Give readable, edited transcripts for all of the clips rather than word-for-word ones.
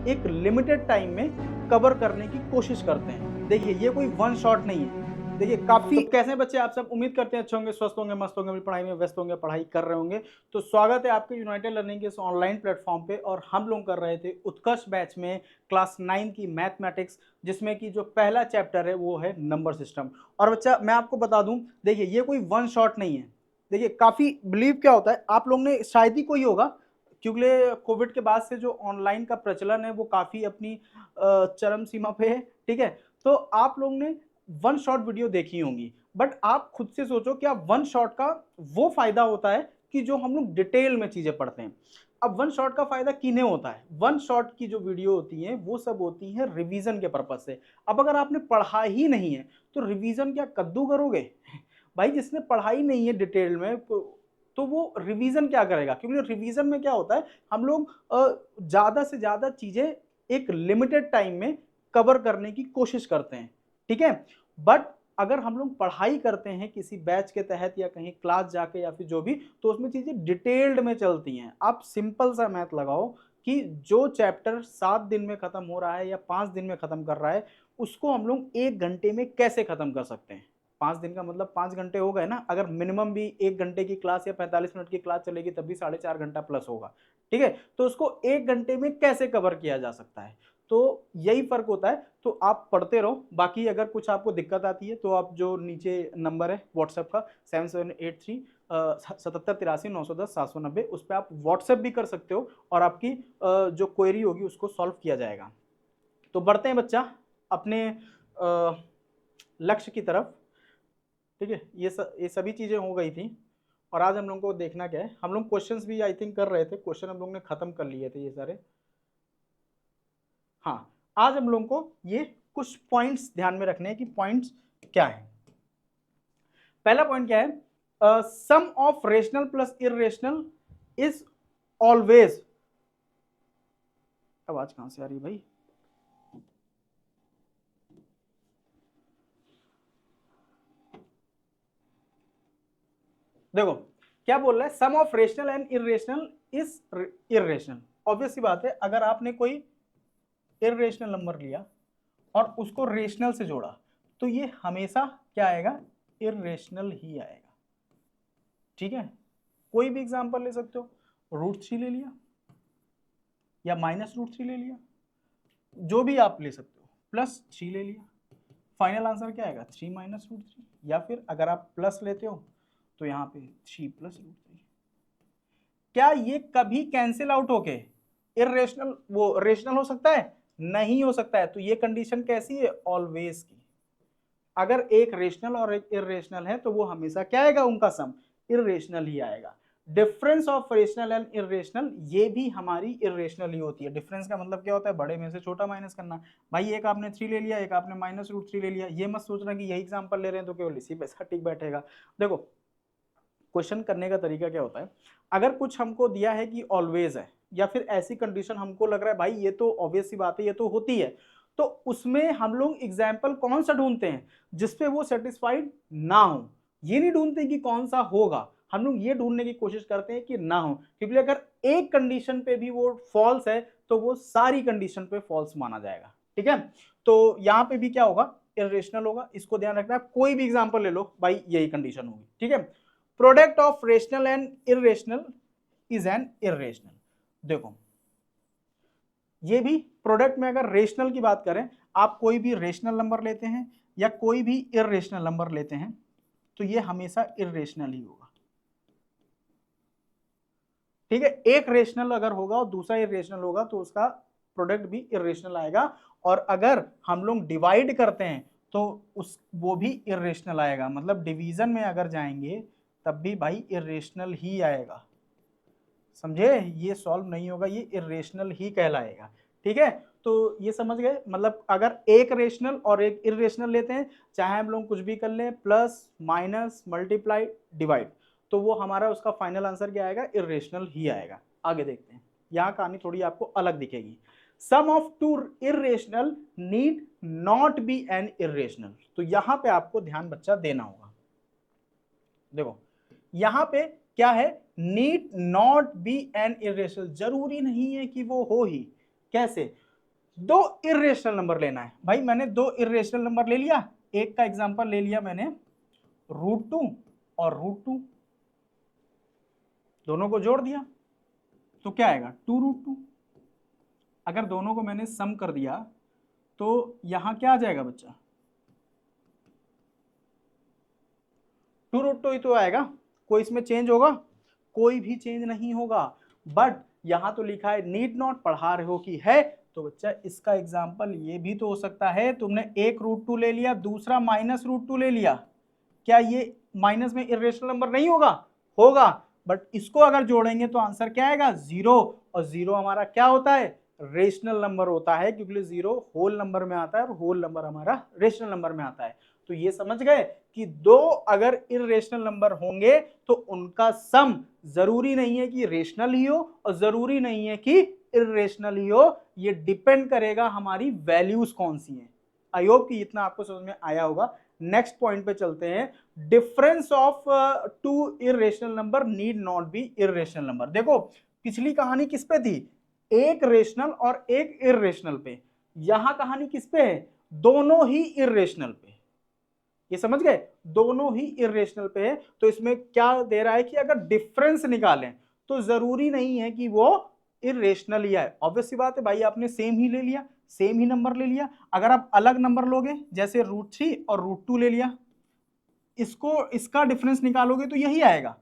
एक limited time में cover करने की कोशिश करते हैं। देखिए ये कोई वन शॉट नहीं है। देखिए काफी तो कैसे हैं बच्चे, आप सब उम्मीद करते हैं अच्छे होंगे, स्वस्थ होंगे, मस्त होंगे, अपनी पढ़ाई में व्यस्त होंगे, पढ़ाई कर रहे होंगे। तो स्वागत है आपके यूनाइटेड लर्निंग के इस ऑनलाइन प्लेटफॉर्म पे। और हम लोग कर रहे थे उत्कर्ष बैच में क्लास 9 की मैथमेटिक्स, जिसमें कि जो पहला चैप्टर है वो है नंबर सिस्टम। और बच्चा मैं आपको बता दूं, देखिए ये कोई वन शॉट नहीं है। देखिए काफी बिलीव क्या होता है, आप लोग ने शायद ही कोई होगा, क्योंकि कोविड के बाद से जो ऑनलाइन का प्रचलन है वो काफी अपनी चरम सीमा पे है। ठीक है, तो आप लोग ने वन शॉट वीडियो देखी होंगी, बट आप खुद से सोचो क्या वन शॉट का वो फायदा होता है कि जो हम लोग डिटेल में चीजें पढ़ते हैं। अब वन शॉट का फायदा किन्हें होता है, वन शॉट की जो वीडियो होती है वो सब होती है रिवीजन के पर्पज से। अब अगर आपने पढ़ा ही नहीं है तो रिवीजन क्या कद्दू करोगे भाई? जिसने पढ़ाई नहीं है डिटेल में तो वो रिवीजन क्या करेगा? क्योंकि रिवीजन में क्या होता है, हम लोग ज्यादा से ज्यादा चीजें एक लिमिटेड टाइम में कवर करने की कोशिश करते हैं। ठीक है, बट अगर हम लोग पढ़ाई करते हैं किसी बैच के तहत या कहीं क्लास जाके या फिर जो भी, तो उसमें चीजें डिटेल्ड में चलती हैं। आप सिंपल सा मैथ लगाओ कि जो चैप्टर 7 दिन में खत्म हो रहा है या 5 दिन में खत्म कर रहा है, उसको हम लोग 1 घंटे में कैसे खत्म कर सकते हैं। 5 दिन का मतलब 5 घंटे हो गए ना। अगर मिनिमम भी 1 घंटे की क्लास या 45 मिनट की क्लास चलेगी तब भी 4.5 घंटा प्लस होगा। ठीक है, तो उसको 1 घंटे में कैसे कवर किया जा सकता है, तो यही फर्क होता है। तो आप पढ़ते रहो, बाकी अगर कुछ आपको दिक्कत आती है तो आप जो नीचे नंबर है व्हाट्सएप का 7783 7783 910 790, उस पर आप व्हाट्सएप भी कर सकते हो और आपकी जो क्वेरी होगी उसको सॉल्व किया जाएगा। तो बढ़ते हैं बच्चा अपने लक्ष्य की तरफ। ठीक है, ये सभी चीजें हो गई थी। और आज हम लोग को देखना क्या है, हम लोग क्वेश्चंस भी आई थिंक कर रहे थे, क्वेश्चन हम लोग ने खत्म कर लिए थे ये सारे। हाँ, आज हम लोगों को ये कुछ पॉइंट्स ध्यान में रखने हैं कि पॉइंट्स क्या है। पहला पॉइंट क्या है, sum of rational plus irrational is always. आवाज कहां से आ रही भाई? देखो क्या बोल रहा है, sum of rational and irrational is irrational. Obvious सी बात है, अगर आपने कोई इरेशनल नंबर लिया और उसको रेशनल से जोड़ा तो ये हमेशा क्या आएगा, इरेशनल ही आएगा। ठीक है, कोई भी एग्जांपल ले सकते हो, √3 ले लिया या -√3 ले लिया, जो भी आप ले सकते हो, +3 ले लिया, फाइनल आंसर क्या आएगा 3 - √3। या फिर अगर आप प्लस लेते हो तो यहाँ पे 3 + √3। क्या ये कभी कैंसिल आउट होके इरेशनल वो रेशनल हो सकता है? नहीं हो सकता है। तो ये कंडीशन कैसी है, ऑलवेज की। अगर एक रेशनल और एक इरेशनल है तो वो हमेशा क्या आएगा, उनका सम इरेशनल ही आएगा। Difference of rational and irrational, ये भी हमारी इरेशनल ही होती है। डिफरेंस का मतलब क्या होता है, बड़े में से छोटा माइनस करना। भाई एक आपने 3 ले लिया, एक आपने -√3 ले लिया, ये मत सोचना कि यही एग्जांपल ले रहे हैं तो केवल इसी पे सटीक बैठेगा। देखो क्वेश्चन करने का तरीका क्या होता है, अगर कुछ हमको दिया है कि ऑलवेज है या फिर ऐसी कंडीशन हमको लग रहा है भाई ये तो ऑब्वियस सी बात है, ये तो होती है, तो उसमें हम लोग एग्जाम्पल कौन सा ढूंढते हैं, जिसपे वो सेटिस्फाइड ना हो। ये नहीं ढूंढते कि कौन सा होगा, हम लोग ये ढूंढने की कोशिश करते हैं कि ना हो। क्योंकि अगर एक कंडीशन पे भी वो फॉल्स है तो वो सारी कंडीशन पे फॉल्स माना जाएगा। ठीक है, तो यहां पे भी क्या होगा, इरेशनल होगा, इसको ध्यान रखना है। कोई भी एग्जाम्पल ले लो भाई, यही कंडीशन होगी। ठीक है, product of rational and irrational is an irrational. देखो ये भी प्रोडक्ट में अगर रेशनल की बात करें, आप कोई भी रेशनल नंबर लेते हैं या कोई भी इरेशनल नंबर लेते हैं तो ये हमेशा इरेशनल ही होगा। ठीक है, एक रेशनल अगर होगा और दूसरा इरेशनल होगा तो उसका प्रोडक्ट भी इरेशनल आएगा। और अगर हम लोग डिवाइड करते हैं तो उस वो भी इरेशनल आएगा। मतलब डिवीजन में अगर जाएंगे तब भी भाई इरेशनल ही आएगा। समझे, ये सॉल्व नहीं होगा, ये इरेशनल ही कहलाएगा। ठीक है, तो ये समझ गए। मतलब अगर एक रेशनल और एक इरेशनल लेते हैं, चाहे हम लोग कुछ भी कर लें, प्लस माइनस मल्टीप्लाई डिवाइड, तो वो हमारा उसका फाइनल आंसर क्या आएगा, इरेशनल ही आएगा। आगे देखते हैं, यहाँ कहानी थोड़ी आपको अलग दिखेगी। Sum of two irrational need not be an irrational. तो यहां पे आपको ध्यान बच्चा देना होगा। देखो यहां पे क्या है, need not be an irrational, जरूरी नहीं है कि वो हो ही। कैसे, दो इर्रेशनल नंबर लेना है। भाई मैंने दो इर्रेशनल नंबर ले लिया, एक का एग्जांपल ले लिया मैंने √2 और √2, दोनों को जोड़ दिया तो क्या आएगा 2√2। अगर दोनों को मैंने सम कर दिया तो यहां क्या आ जाएगा बच्चा 2√2 ही तो आएगा। कोई इसमें चेंज होगा? कोई भी चेंज नहीं होगा। बट यहां तो लिखा है नीड नॉट, पढ़ा रहे हो कि है, तो बच्चा इसका एग्जांपल ये भी तो हो सकता है तुमने एक √2 ले लिया, दूसरा -√2 ले लिया, क्या ये माइनस में इरेशनल नंबर नहीं होगा? होगा। बट इसको अगर जोड़ेंगे तो आंसर क्या आएगा 0, और 0 हमारा क्या होता है रेशनल नंबर होता है, क्योंकि 0 होल नंबर में आता है और होल नंबर हमारा रेशनल नंबर में आता है। तो ये समझ गए कि दो अगर इरेशनल नंबर होंगे तो उनका सम जरूरी नहीं है कि रेशनल ही हो और जरूरी नहीं है कि इरेशनल ही हो, ये डिपेंड करेगा हमारी वैल्यूज कौन सी हैं। आई होप कि इतना आपको समझ में आया होगा। नेक्स्ट पॉइंट पे चलते हैं, difference of two irrational number need not be irrational number. देखो पिछली कहानी किस पे थी, एक रेशनल और एक इरेशनल पे, यहां कहानी किस पे है, दोनों ही इरेशनल पे। ये समझ गए, दोनों ही इरेशनल पे है। तो इसमें क्या दे रहा है कि अगर डिफरेंस निकालें तो जरूरी नहीं है कि वो इरेशनल ही आए। ऑब्वियस सी बात है भाई, आपने सेम ही ले लिया, सेम ही नंबर ले लिया। अगर आप अलग नंबर लोगे जैसे √3 और √2 ले लिया, इसको इसका डिफरेंस निकालोगे तो यही आएगा,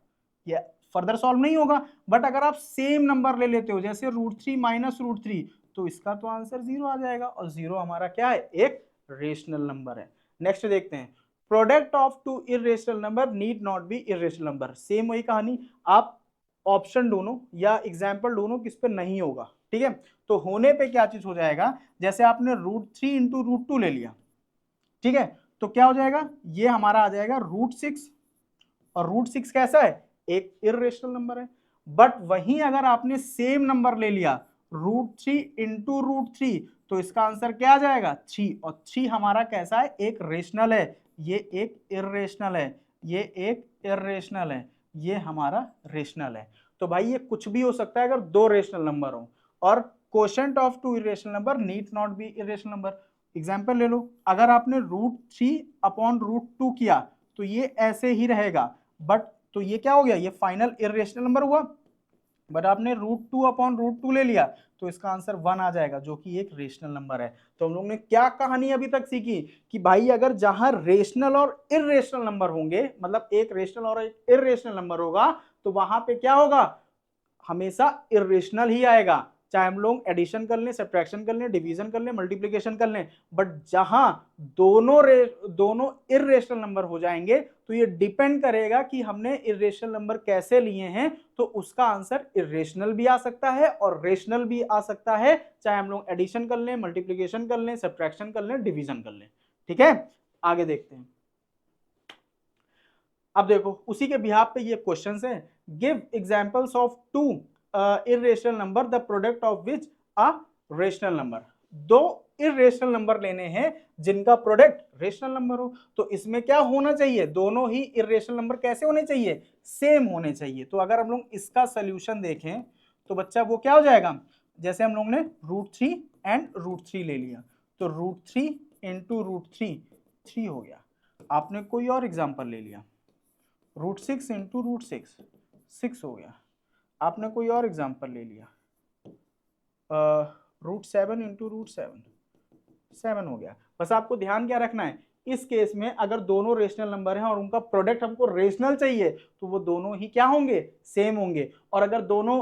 ये फर्दर सॉल्व नहीं होगा। बट अगर आप सेम नंबर ले लेते हो जैसे √3 -√3, तो इसका तो आंसर 0 आ जाएगा, और 0 हमारा क्या है एक रेशनल नंबर है। नेक्स्ट देखते हैं, product of two irrational number need not be irrational number. Same वही कहानी, आप ऑप्शन ढूंढो या एग्जाम्पल ढूंढो किस पे नहीं होगा, ठीक है। तो होने पे क्या चीज हो जाएगा, जैसे आपने √3 × √2 ले लिया, ठीक है, तो क्या हो जाएगा ये हमारा आ जाएगा √6, और √6 कैसा है एक इरेशनल नंबर है। बट वहीं अगर आपने सेम नंबर ले लिया √3 × √3, तो इसका आंसर क्या आ जाएगा 3, और 3 हमारा कैसा है एक रेशनल है, ये एक इरेशनल है, ये एक इरेशनल है, ये हमारा रेशनल है। तो भाई ये कुछ भी हो सकता है अगर दो रेशनल नंबर हो, और quotient of two irrational number need not be irrational number. Example ले लो, अगर आपने √3/√2 किया तो ये ऐसे ही रहेगा, बट तो ये क्या हो गया ये फाइनल इरेशनल नंबर हुआ। बट आपने √2/√2 ले लिया तो इसका आंसर 1 आ जाएगा, जो कि एक रेशनल नंबर है। तो हम लोग ने क्या कहानी अभी तक सीखी कि भाई अगर जहां रेशनल और इरेशनल नंबर होंगे, मतलब एक रेशनल और एक इरेशनल नंबर होगा, तो वहां पे क्या होगा हमेशा इरेशनल ही आएगा, चाहे हम लोग एडिशन कर लें, सब्ट्रैक्शन कर लें, डिवीजन कर लें, मल्टीप्लिकेशन कर लें। बट जहां दोनों इरेशनल नंबर हो जाएंगे तो ये डिपेंड करेगा कि हमने इरेशनल नंबर कैसे लिए हैं, तो उसका आंसर इरेशनल भी आ सकता है और रेशनल भी आ सकता है, चाहे हम लोग एडिशन कर लें, मल्टीप्लिकेशन कर लें, सब्ट्रैक्शन कर लें, डिवीजन कर लें। ठीक है, आगे देखते हैं। अब देखो उसी के बिहाफ पे ये क्वेश्चन है, give examples of two irrational number the product of which a rational number. दो इरेशनल नंबर लेने हैं जिनका प्रोडक्ट रेशनल नंबर हो। तो इसमें क्या होना चाहिए, दोनों ही इरेशनल नंबर कैसे होने चाहिए, सेम होने चाहिए। तो अगर हम लोग इसका सोल्यूशन देखें तो बच्चा वो क्या हो जाएगा, जैसे हम लोग ने √3 एंड √3 ले लिया, तो √3 × √3 3 हो गया। आपने कोई और एग्जांपल ले लिया, √6 × √6 6 हो गया। आपने कोई और एग्जांपल ले लिया, √7 × √7 7 हो गया। बस आपको ध्यान क्या रखना है, इस केस में अगर दोनों रेशनल नंबर हैं और उनका प्रोडक्ट हमको रेशनल चाहिए तो वो दोनों ही क्या होंगे सेम होंगे। और अगर दोनों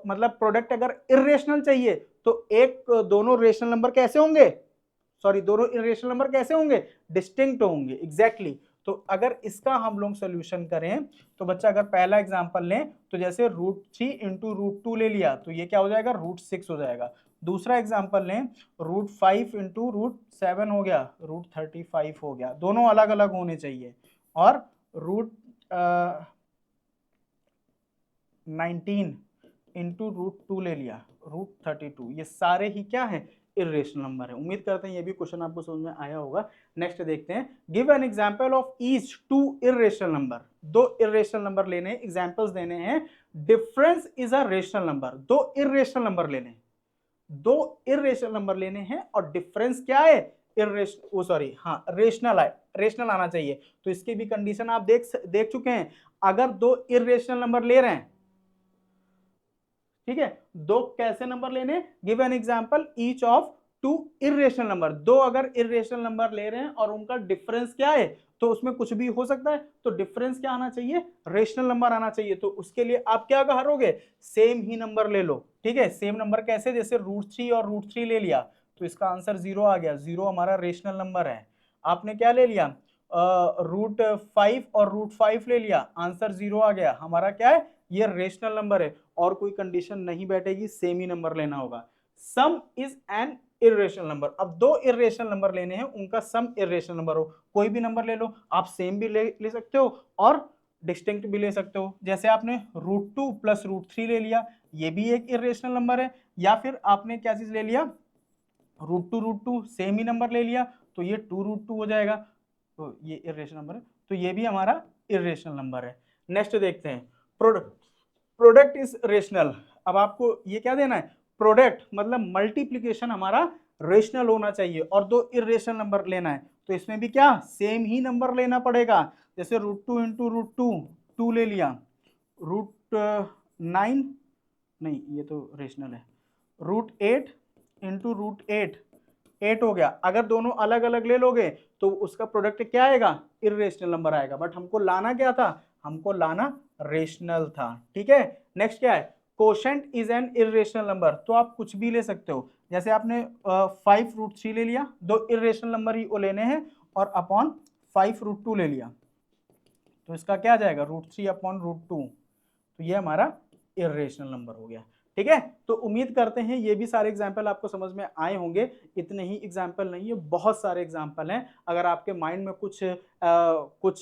मतलब प्रोडक्ट अगर इरेशनल चाहिए तो एक दोनों रेशनल नंबर कैसे होंगे, सॉरी दोनों इरेशनल नंबर कैसे होंगे डिस्टिंक्ट होंगे। एग्जैक्टली तो अगर इसका हम लोग सोल्यूशन करें तो बच्चा अगर पहला एग्जांपल लें तो जैसे √3 × √2 ले लिया तो ये क्या हो जाएगा √6 हो जाएगा। दूसरा एग्जांपल लें √5 × √7 हो गया, √35 हो गया। दोनों अलग अलग होने चाहिए। और √19 × √2 ले लिया, √32, ये सारे ही क्या है इरेशनल नंबर है। उम्मीद करते हैं ये भी क्वेश्चन आपको समझ में आया होगा। नेक्स्ट देखते हैं, give an example of each two irrational number. दो इरेशनल नंबर लेने, एग्जांपल्स देने हैं, difference is a rational number. दो इरेशनल नंबर लेने, दो इर्रेशनल नंबर लेने हैं और डिफरेंस क्या है, रेशनल है, रेशनल आना चाहिए। तो इसकी भी कंडीशन आप देख चुके हैं। अगर दो इर्रेशनल नंबर ले रहे हैं, ठीक है, दो कैसे नंबर लेने, give an example each of two irrational number, दो अगर इर्रेशनल नंबर ले रहे हैं और उनका डिफरेंस क्या है, तो उसमें कुछ भी हो सकता है, तो डिफरेंस क्या आना चाहिए, रेशनल नंबर आना चाहिए। तो उसके लिए आप क्या करोगे, सेम ही नंबर ले लो, ठीक है। सेम नंबर कैसे, जैसे √3 और √3 ले लिया तो इसका आंसर 0 आ गया, 0 हमारा रेशनल नंबर है। आपने क्या ले लिया, √5 और √5 ले लिया, आंसर 0 आ गया, हमारा क्या है, ये रेशनल नंबर है और कोई कंडीशन नहीं बैठेगी, सेम ही नंबर लेना होगा। सम इज एन इर्रेशनल नंबर, अब दो इर्रेशनल नंबर लेने हैं, उनका सम इर्रेशनल नंबर हो, कोई भी नंबर ले लो, आप सेम भी ले सकते हो और डिस्टिंक्ट भी ले सकते हो। जैसे आपने √2 + √3 ले लिया, ये भी एक इर्रेशनल नंबर है, या फिर आपने क्या चीज ले लिया, √2 सेम ही नंबर ले लिया, तो ये 2√2 हो जाएगा, तो ये इर्रेशनल नंबर है, तो ये भी हमारा इर्रेशनल नंबर है। नेक्स्ट देखते हैं, प्रोडक्ट इज रेशनल। अब आपको ये क्या देना है, प्रोडक्ट मतलब मल्टीप्लीकेशन हमारा रेशनल होना चाहिए और दो इर्रेशनल नंबर लेना है, तो इसमें भी क्या, सेम ही नंबर लेना पड़ेगा। जैसे √2 × √2 2 ले लिया, √9 नहीं, ये तो रेशनल है, √8 × √8 8 हो गया। अगर दोनों अलग अलग ले लोगे तो उसका प्रोडक्ट क्या आएगा, इर्रेशनल नंबर आएगा, बट हमको लाना क्या था, हमको लाना रेशनल था, ठीक है। नेक्स्ट क्या है, quotient is an irrational number, तो आप कुछ भी ले सकते हो। जैसे आपने 5√3 ले लिया, दो इर्रेशनल नंबर ही वो लेने हैं और अपॉन 5√2 ले लिया, तो इसका क्या आ जाएगा, √3/√2, तो ये हमारा इर्रेशनल नंबर हो गया, ठीक है। तो उम्मीद करते हैं ये भी सारे एग्जाम्पल आपको समझ में आए होंगे। इतने ही एग्जाम्पल नहीं है, बहुत सारे एग्जाम्पल हैं। अगर आपके माइंड में कुछ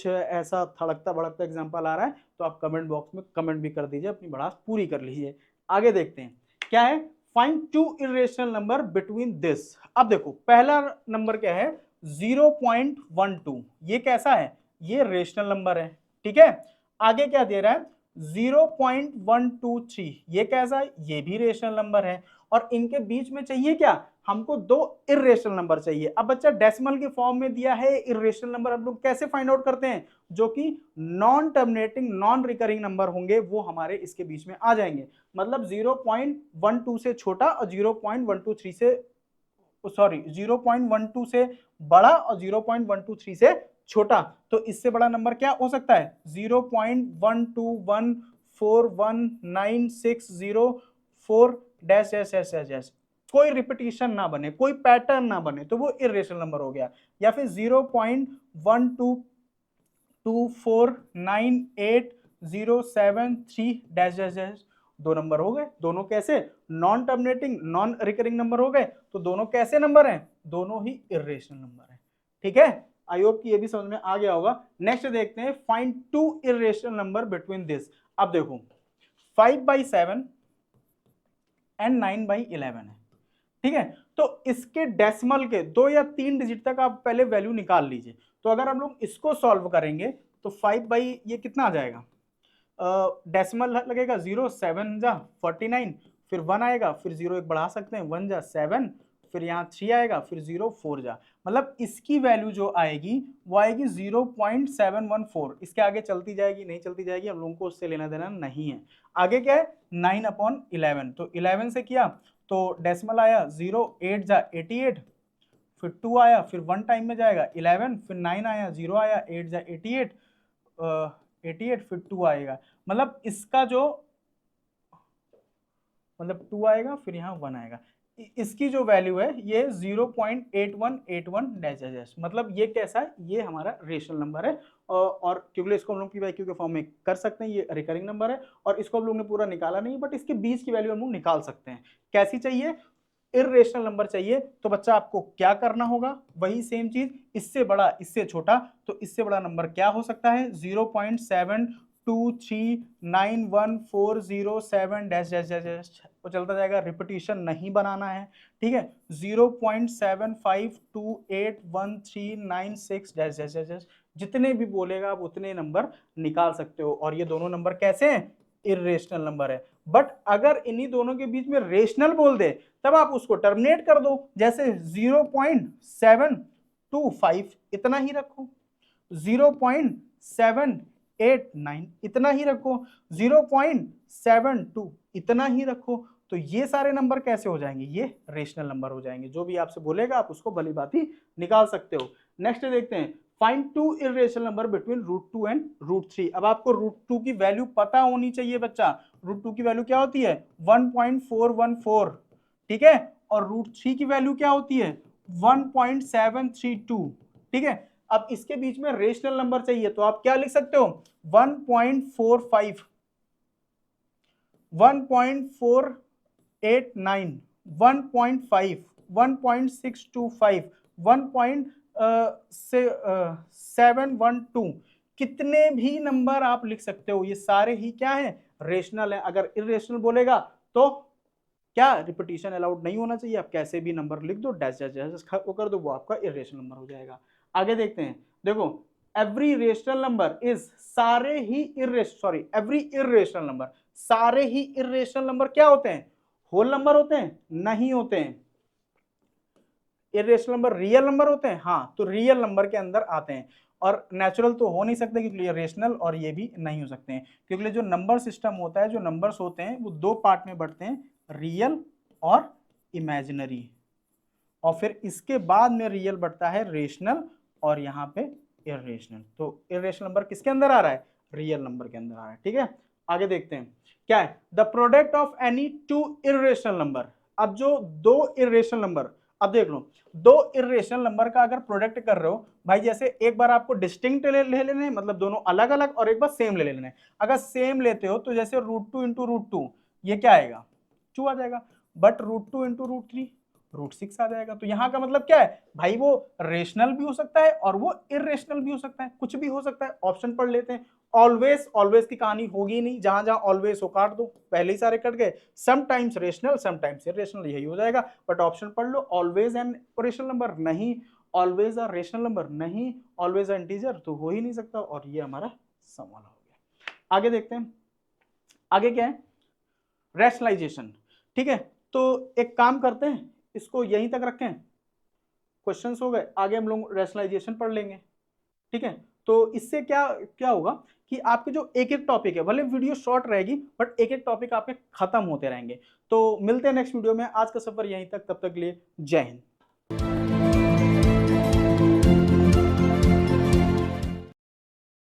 ऐसा थड़कता भड़कता एग्जाम्पल आ रहा है तो आप कमेंट बॉक्स में कमेंट भी कर दीजिए, अपनी भड़ास पूरी कर लीजिए। आगे देखते हैं क्या है, find two irrational number between this. अब देखो पहला नंबर क्या है, 0.12, ये कैसा है, ये रेशनल नंबर है, ठीक है। आगे क्या दे रहा है, 0.123, ये कैसा है, ये भी रेशनल नंबर है, और इनके बीच में चाहिए क्या, हमको दो इर्रेशनल नंबर चाहिए। अब बच्चा डेसिमल के फॉर्म में दिया है इर्रेशनल नंबर, हम लोग कैसे फाइंड आउट करते हैं, जो कि non terminating non recurring number होंगे वो हमारे इसके बीच में आ जाएंगे। मतलब 0.12 से छोटा और 0.123 से 0.12 से बड़ा और 0.123 से छोटा, तो इससे बड़ा नंबर क्या हो सकता है, 0.12141960 dash dash dash dash dash, कोई रिपीटिशन ना बने, कोई पैटर्न ना बने, तो वो इर्रेशनल नंबर हो गया। या फिर 0.12249807 डैश डैश डैश, दो नंबर हो गए, दोनों कैसे, non terminating non recurring number हो गए, तो दोनों कैसे नंबर हैं, दोनों ही इर्रेशनल नंबर हैं, ठीक है। आई होप कि ये भी समझ में आ गया होगा। नेक्स्ट देखते हैं, find two irrational number between this. अब देखो 5/7 एंड 9/11 है, ठीक है। तो इसके डेसिमल के 2 या 3 डिजिट तक आप पहले वैल्यू निकाल लीजिए। तो अगर हम लोग इसको सॉल्व करेंगे तो 5 ये कितना आ जाएगा, डेसिमल लगेगा 0 7 जा 49, फिर 1 आएगा, फिर 0 एक बढ़ा सकते हैं, 1 जा 7, फिर यहाँ 3 आएगा, फिर 0 4 जा, मतलब इसकी वैल्यू जो आएगी वो आएगी 0.714। इसके आगे चलती जाएगी नहीं चलती जाएगी, हम लोगों को उससे लेना देना नहीं है। आगे क्या है, 9/11, तो 11 से किया तो डेसिमल आया 0 8 जा 88, फिर 2 आया, फिर 1 टाइम में जाएगा 11, फिर 9 आया, 0 आया, 8 जा 88, 88, फिर 2 आएगा, मतलब इसका जो मतलब 2 आएगा, फिर यहाँ 1 आएगा, इसकी जो वैल्यू है ये 0.8181 डैश डैश, मतलब ये कैसा है, ये हमारा रेशनल नंबर है। और क्योंकि इसको हम लोग p/q के फॉर्म में कर सकते हैं, ये रिकरिंग नंबर है और इसको हम लोग ने पूरा निकाला नहीं, बट इसके बीच की वैल्यू हम लोग निकाल सकते हैं। कैसी चाहिए, इर्रेशनल नंबर चाहिए, तो बच्चा आपको क्या करना होगा, वही सेम चीज, इससे बड़ा इससे छोटा, तो इससे बड़ा नंबर क्या हो सकता है, 0.7239147 डैश डैश डैश, वो चलता जाएगा, रिपीटिशन नहीं बनाना है, ठीक है। 0.75281396 डैश डैश डैश, जितने भी बोलेगा आप उतने नंबर निकाल सकते हो। और ये दोनों नंबर कैसे हैं, इर्रेशनल नंबर है। बट अगर इन्हीं दोनों के बीच में रेशनल बोल दे तब आप उसको टर्मिनेट कर दो, जैसे 0.725 इतना ही रखो, 0.789 इतना ही रखो, 0.72 इतना ही रखो। तो ये सारे नंबर कैसे हो जाएंगे, ये रेशनल नंबर हो जाएंगे। जो भी आपसे बोलेगा आप उसको भली भांति निकाल सकते हो। नेक्स्ट देखते हैं, find two irrational number between √2 and √3। अब आपको √2 की वैल्यू पता होनी चाहिए बच्चा। √2 की वैल्यू क्या होती है 1.414, ठीक है, और √3 की वैल्यू क्या होती है 1.732, ठीक है। अब इसके बीच में रेशनल नंबर चाहिए तो आप क्या लिख सकते हो 1.45, 1.489, 1.5, 1.625, 1.712, कितने भी नंबर आप लिख सकते हो, ये सारे ही क्या है रेशनल है। अगर इरेशनल बोलेगा तो क्या रिपीटिशन अलाउड नहीं होना चाहिए, आप कैसे भी नंबर लिख दो, डैश डैश डैश वो कर दो, वो आपका इरेशनल नंबर हो जाएगा। आगे देखते हैं, देखो एवरी रेशनल नंबर इज, सारे ही एवरी इरेशनल नंबर, सारे ही इरेशनल नंबर क्या होते हैं होल नंबर होते हैं, नहीं होते हैं। इरेशनल नंबर रियल नंबर होते हैं, हाँ, तो रियल नंबर के अंदर आते हैं। और नेचुरल तो हो नहीं सकते क्योंकि ये रेशनल और ये भी नहीं हो सकते हैं, क्योंकि जो नंबर सिस्टम होता है, जो नंबर्स होते हैं वो दो पार्ट में बढ़ते हैं, रियल और इमेजिनरी, और फिर इसके बाद में रियल बढ़ता है रेशनल और यहाँ पे इरेशनल। तो इरेशनल नंबर किसके अंदर आ रहा है, रियल नंबर के अंदर आ रहा है, ठीक है। आगे देखते हैं क्या है, the product of any two irrational number. अब जो दो इरेशनल नंबर, अब देख लो, दो इरेशनल नंबर का अगर प्रोडक्ट कर रहे हो भाई, जैसे एक बार आपको डिस्टिंक्ट ले लेने हैं, मतलब दोनों अलग अलग, और एक बार सेम ले लेना है। अगर सेम लेते हो तो जैसे √2 इंटू √2 ये क्या आएगा 2 आ जाएगा, बट √2 इंटू √3 √6 आ जाएगा। तो यहाँ का मतलब क्या है भाई, वो रेशनल भी हो सकता है और वो इरेशनल भी हो सकता है, कुछ भी हो सकता है। ऑप्शन पढ़ लेते हैं, ऑलवेज, ऑलवेज की कहानी होगी नहीं, जहां जहां ऑलवेज हो काट दो, पहले ही सारे कट गए। समटाइम्स रेशनल समटाइम्स इरेशनल, यही हो जाएगा। बट ऑप्शन पढ़ लो, ऑलवेज एन रेशनल नंबर नहीं, ऑलवेज अ रेशनल नंबर नहीं, ऑलवेज अ इंटीजर तो हो ही नहीं सकता, और ये हमारा सवाल हो गया। आगे देखते हैं, आगे क्या है रैशनलाइजेशन, ठीक है। तो एक काम करते हैं, इसको यहीं तक रखें, क्वेश्चंस हो गए, आगे हम लोग रैशनलाइजेशन पढ़ लेंगे, ठीक है। तो इससे क्या क्या होगा कि आपके जो एक एक टॉपिक है, भले वीडियो शॉर्ट रहेगी बट एक एक टॉपिक आपके खत्म होते रहेंगे। तो मिलते हैं नेक्स्ट वीडियो में, आज का सफर यहीं तक, तब तक के लिए जय हिंद।